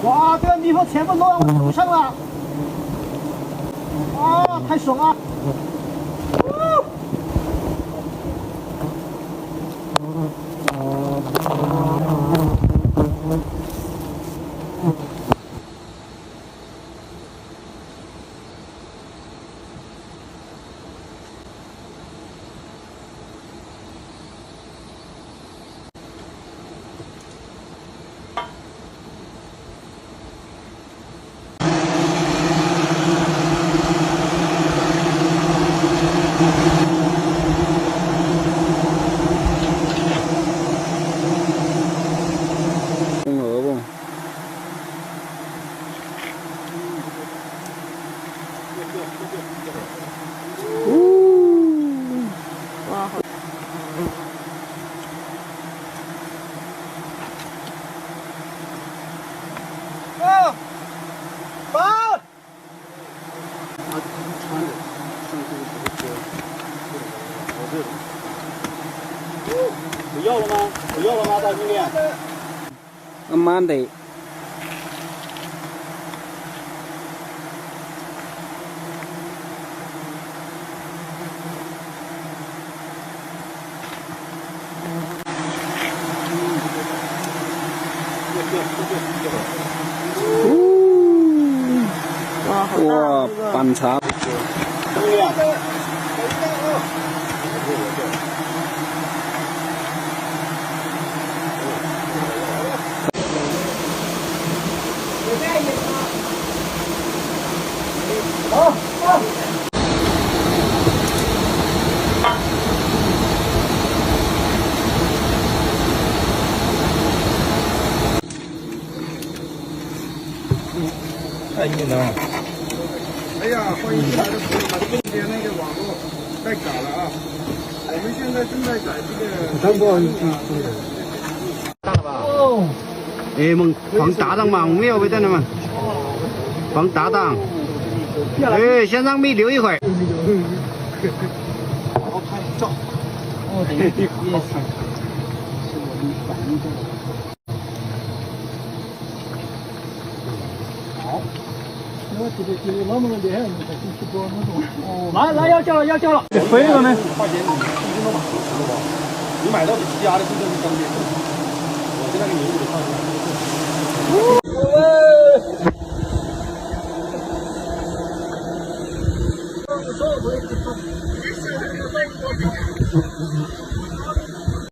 哇，这个蜜蜂全部落到我头上了！啊，太爽了！红萝卜。哇，好！啊！宝！不要了吗？不要了吗，大兄弟？慢慢的。哇，好大！哇，板茶。兄弟，好，好。太硬了。哎呀，欢迎来的朋友们，今天那个网络太赶了啊！我们现在正在改这个。张哥，大了吧？哦，哎，蒙防打档嘛，没有被在那嘛，防打档。哎，先让米留一会儿。好拍照。哦，等一下，好。我这个老么个厉害，你才进去多那种。哦，来要叫了要叫了，回了没？花钱你一斤都买不了吧？你买到你家的这个是当天，我现在给你给放